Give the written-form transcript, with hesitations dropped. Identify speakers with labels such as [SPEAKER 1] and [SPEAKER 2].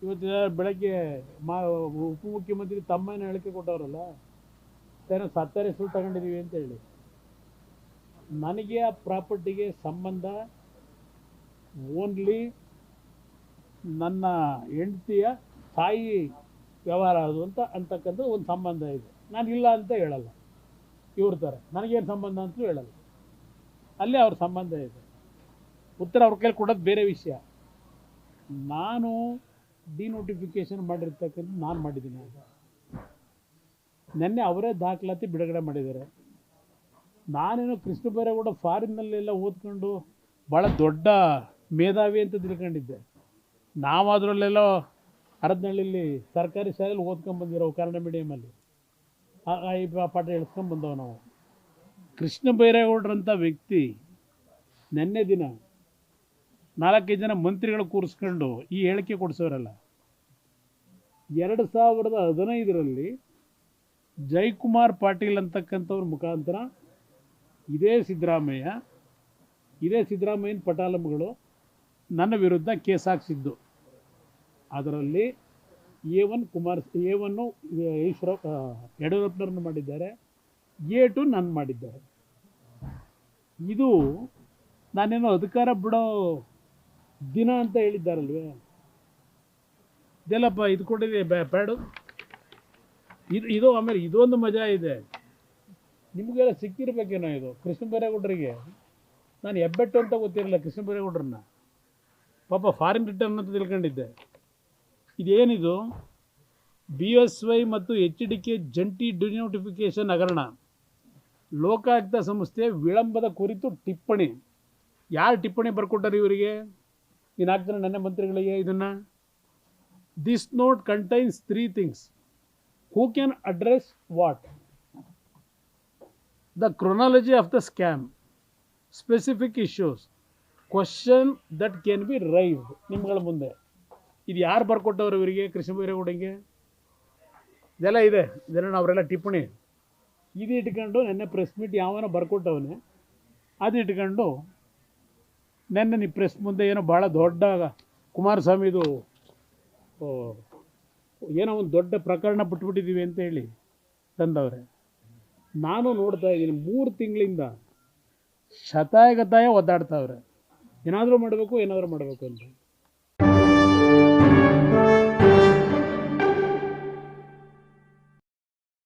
[SPEAKER 1] ಇವತ್ತು ಬೆಳಗ್ಗೆ ಉಪಮುಖ್ಯಮಂತ್ರಿ ತಮ್ಮನ ಹೇಳಿಕೆ ಕೊಟ್ಟವರಲ್ಲ, ಏನೋ ಸತ್ತರೆ ಸುಳ್ಳು ತಗೊಂಡಿದ್ದೀವಿ ಅಂತ ಹೇಳಿ. ನನಗೆ ಆ ಪ್ರಾಪರ್ಟಿಗೆ ಸಂಬಂಧ ಓನ್ಲಿ ನನ್ನ ಹೆಂಡತಿಯ ತಾಯಿ ವ್ಯವಹಾರ ಅದು ಅಂತಕ್ಕಂಥ ಒಂದು ಸಂಬಂಧ ಇದೆ. ನಾನು ಇಲ್ಲ ಅಂತ ಹೇಳಲ್ಲ, ಇವ್ರ ಥರ ನನಗೇನು ಸಂಬಂಧ ಅಂತಲೂ ಹೇಳಲ್ಲ. ಅಲ್ಲೇ ಅವ್ರ ಸಂಬಂಧ ಇದೆ. ಉತ್ತರ ಅವ್ರ ಕೈಲಿ ಕೊಡೋದು ಬೇರೆ ವಿಷಯ. ನಾನು ಡಿನೋಟಿಫಿಕೇಶನ್ ಮಾಡಿರ್ತಕ್ಕಂಥ ನಾನು ಮಾಡಿದ್ದೀನಿ. ನೆನ್ನೆ ಅವರೇ ದಾಖಲಾತಿ ಬಿಡುಗಡೆ ಮಾಡಿದ್ದಾರೆ. ನಾನೇನೋ ಕೃಷ್ಣ ಬೈರೇಗೌಡ ಫಾರಿನ್ನಲ್ಲೆಲ್ಲ ಓದ್ಕೊಂಡು ಭಾಳ ದೊಡ್ಡ ಮೇಧಾವಿ ಅಂತ ತಿಳ್ಕೊಂಡಿದ್ದೆ. ನಾವು ಅದರಲ್ಲೆಲ್ಲೋ ಹರದನಹಳ್ಳಿಲಿ ಸರ್ಕಾರಿ ಶಾಲೆಯಲ್ಲಿ ಓದ್ಕೊಂಡ್ಬಂದಿರೋ ಕನ್ನಡ ಮೀಡಿಯಮಲ್ಲಿ ಈ ಪಾಠ ಹೇಳ್ಸ್ಕೊಂಡ್ಬಂದವು ನಾವು. ಕೃಷ್ಣ ಬೈರೇಗೌಡರಂಥ ವ್ಯಕ್ತಿ ನೆನ್ನೆ ದಿನ 4-5 ಜನ ಮಂತ್ರಿಗಳು ಕೂರಿಸ್ಕೊಂಡು ಈ ಹೇಳಿಕೆ ಕೊಡಿಸೋರಲ್ಲ. 2015ರಲ್ಲಿ ಜಯಕುಮಾರ್ ಪಾಟೀಲ್ ಅಂತಕ್ಕಂಥವ್ರ ಮುಖಾಂತರ ಇದೇ ಸಿದ್ದರಾಮಯ್ಯನ ಪಟಾಲಂಗಳು ನನ್ನ ವಿರುದ್ಧ ಕೇಸ್ ಹಾಕ್ಸಿದ್ದು. ಅದರಲ್ಲಿ A1 ಯಡಿಯೂರಪ್ಪನವ್ರನ್ನ ಮಾಡಿದ್ದಾರೆ, A2 ನಾನು ಮಾಡಿದ್ದಾರೆ. ಇದು ನಾನೇನೋ ಅಧಿಕಾರ ಬಿಡೋ ದಿನ ಅಂತ ಹೇಳಿದ್ದಾರಲ್ವೇ, ಇದೆಲ್ಲಪ್ಪ ಇದು ಕೊಟ್ಟಿದೆ ಪ್ಯಾಡು ಇದು. ಆಮೇಲೆ ಇದೊಂದು ಮಜಾ ಇದೆ, ನಿಮಗೆಲ್ಲ ಸಿಕ್ಕಿರ್ಬೇಕೇನೋ ಇದು. ಕೃಷ್ಣ ಬೈರೇಗೌಡರಿಗೆ ನಾನು ಹೆಬ್ಬೆಟ್ಟು ಅಂತ ಗೊತ್ತಿರಲಿಲ್ಲ. ಕೃಷ್ಣ ಬೈರೇಗೌಡರನ್ನ ಪಾಪ ಫಾರಿನ್ ರಿಟರ್ನ್ ಅಂತ ತಿಳ್ಕೊಂಡಿದ್ದೆ. ಇದೇನಿದು BSY ಮತ್ತು HDK ಜಂಟಿ ಡಿನೋಟಿಫಿಕೇಶನ್ ಹಗರಣ, ಲೋಕಾಯುಕ್ತ ಸಂಸ್ಥೆ ವಿಳಂಬದ ಕುರಿತು ಟಿಪ್ಪಣಿ. ಯಾರು ಟಿಪ್ಪಣಿ ಬರ್ಕೊಟ್ಟಾರೆ ಇವರಿಗೆ? ನೀನು ಹಾಕ್ತಾನೆ ನನ್ನ ಮಂತ್ರಿಗಳಿಗೆ ಇದನ್ನು. This note contains 3 things. Who can address what? The chronology of the scam, specific issues, question that can be raised. ನಿಮ್ಗಳ ಮುಂದೆ ಇದು ಯಾರು ಬರ್ಕೊಟ್ಟವ್ರು ಇವರಿಗೆ? ಕೃಷ್ಣ ಬೈರೇಗೌಡಂಗೆ ಇದೆಲ್ಲ ಇದೆ. ಇದನ್ನು ಅವರೆಲ್ಲ ಟಿಪ್ಪಣಿ ಇದು ಇಟ್ಕೊಂಡು ನೆನ್ನೆ ಪ್ರೆಸ್ ಮೀಟ್ ಯಾವನೋ ಬರ್ಕೊಟ್ಟವನೇ ಅದು ಇಟ್ಕೊಂಡು ನೆನ್ನೆ ನೀವು ಪ್ರೆಸ್ ಮುಂದೆ ಏನೋ ಭಾಳ ದೊಡ್ಡ ಕುಮಾರಸ್ವಾಮಿದು ಏನೋ ಒಂದು ದೊಡ್ಡ ಪ್ರಕರಣ ಬಿಟ್ಬಿಟ್ಟಿದ್ದೀವಿ ಅಂತ ಹೇಳಿ ತಂದವ್ರೆ. ನಾನು ನೋಡ್ತಾ ಇದ್ದೀನಿ 3 ತಿಂಗಳಿಂದ ಶತಾಯಗತಾಯ ಒದ್ದಾಡ್ತಾವ್ರೆ, ಏನಾದರೂ ಮಾಡಬೇಕು ಅಂತ.